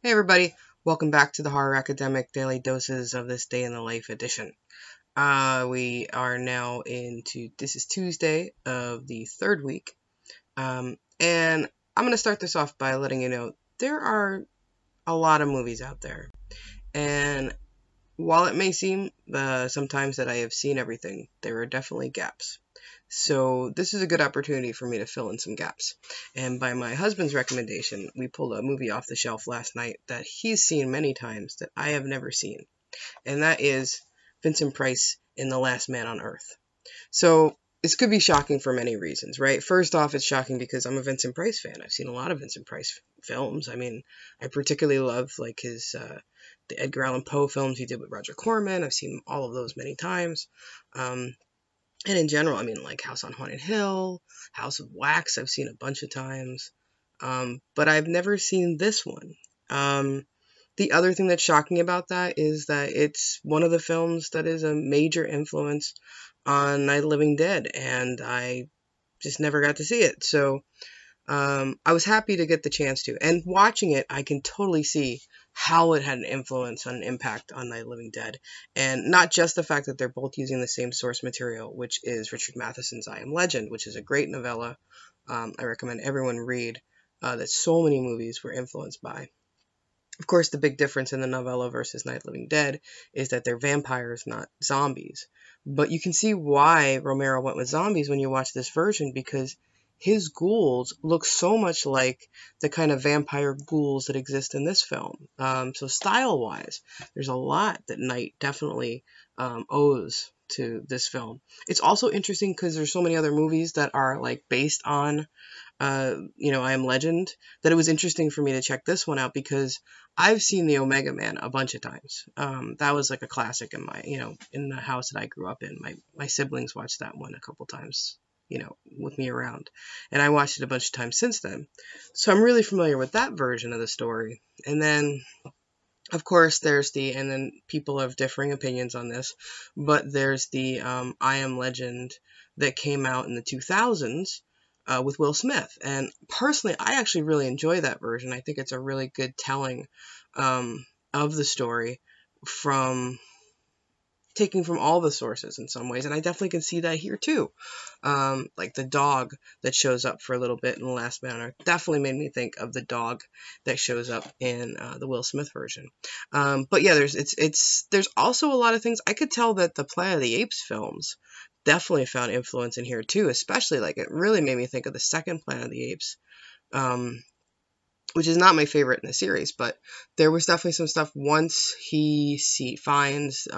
Hey everybody, welcome back to the Horror Academic Daily Doses of This Day in the Life edition. We are now this is Tuesday of the third week, and I'm going to start this off by letting you know there are a lot of movies out there, and while it may seem sometimes that I have seen everything, there are definitely gaps. So this is a good opportunity for me to fill in some gaps. And by my husband's recommendation, we pulled a movie off the shelf last night that he's seen many times that I have never seen. And that is Vincent Price in The Last Man on Earth. So this could be shocking for many reasons, right? First off, it's shocking because I'm a Vincent Price fan. I've seen a lot of Vincent Price films. I mean, I particularly love like his the Edgar Allan Poe films he did with Roger Corman. I've seen all of those many times. And in general, I mean, like House on Haunted Hill, House of Wax, I've seen a bunch of times. But I've never seen this one. The other thing that's shocking about that is that it's one of the films that is a major influence on Night of the Living Dead, and I just never got to see it. So I was happy to get the chance to. And watching it, I can totally see how it had an influence and an impact on Night of the Living Dead. And not just the fact that they're both using the same source material, which is Richard Matheson's I Am Legend, which is a great novella. I recommend everyone read that so many movies were influenced by. Of course, the big difference in the novella versus Night of the Living Dead is that they're vampires, not zombies. But you can see why Romero went with zombies when you watch this version, because his ghouls look so much like the kind of vampire ghouls that exist in this film. So style-wise, there's a lot that Night definitely owes to this film. It's also interesting because there's so many other movies that are like based on I Am Legend, that it was interesting for me to check this one out because I've seen the Omega Man a bunch of times. That was like a classic in in the house that I grew up in. My siblings watched that one a couple times, with me around. And I watched it a bunch of times since then. So I'm really familiar with that version of the story. And then, of course, and then people have differing opinions on this, but there's the I Am Legend that came out in the 2000s with Will Smith. And personally, I actually really enjoy that version. I think it's a really good telling of the story from taking from all the sources in some ways. And I definitely can see that here too. Like the dog that shows up for a little bit in The Last Man on Earth definitely made me think of the dog that shows up in the Will Smith version. But yeah, there's also a lot of things. I could tell that the Planet of the Apes films definitely found influence in here too, especially like it really made me think of the second Planet of the Apes, which is not my favorite in the series, but there was definitely some stuff once finds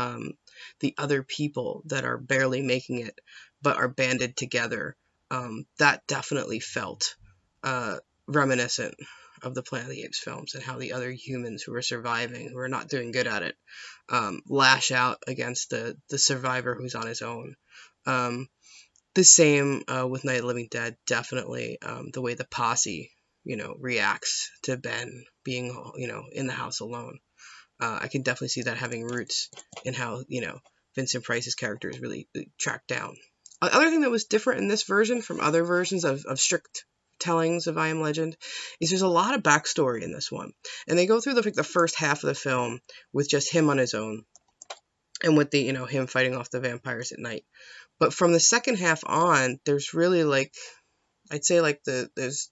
the other people that are barely making it but are banded together. That definitely felt reminiscent of the Planet of the Apes films and how the other humans who are surviving, who are not doing good at it, lash out against the survivor who's on his own. The same with Night of the Living Dead, definitely. The way the posse, reacts to Ben being, in the house alone. I can definitely see that having roots in how, Vincent Price's character is really tracked down. Other thing that was different in this version from other versions of strict tellings of I Am Legend is there's a lot of backstory in this one. And they go through the first half of the film with just him on his own and with the, him fighting off the vampires at night. But from the second half on, there's really like, I'd say like there's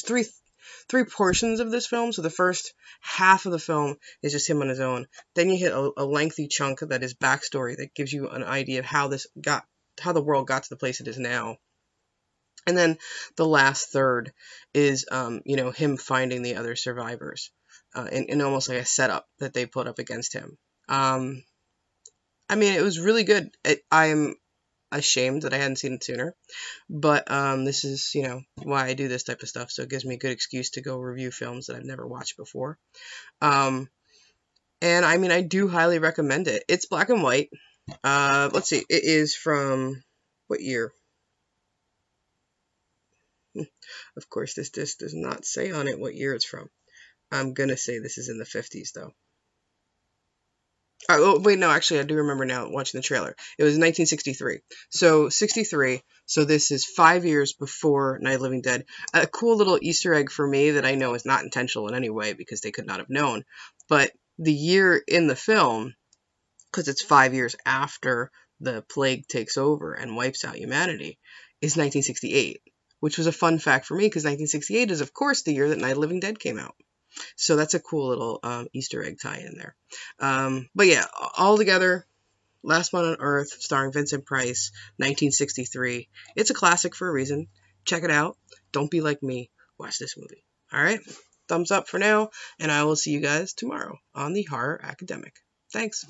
three portions of this film. So the first half of the film is just him on his own. Then you hit a lengthy chunk that is backstory that gives you an idea of how the world got to the place it is now. And then the last third is, him finding the other survivors, and almost like a setup that they put up against him. I mean, it was really good. I'm ashamed that I hadn't seen it sooner, but this is, why I do this type of stuff, so it gives me a good excuse to go review films that I've never watched before. And I mean, I do highly recommend it. It's black and white. Let's see, it is from what year? Of course, this disc does not say on it what year it's from. I'm gonna say this is in the 50s, though. Oh, wait, no, actually, I do remember now watching the trailer. It was 1963. So, 63. So, this is 5 years before Night of the Living Dead. A cool little Easter egg for me that I know is not intentional in any way because they could not have known. But the year in the film, because it's 5 years after the plague takes over and wipes out humanity, is 1968, which was a fun fact for me because 1968 is, of course, the year that Night of the Living Dead came out. So that's a cool little Easter egg tie in there. But yeah, all together, Last Man on Earth, starring Vincent Price, 1963. It's a classic for a reason. Check it out. Don't be like me. Watch this movie. All right? Thumbs up for now, and I will see you guys tomorrow on the Horror Academic. Thanks.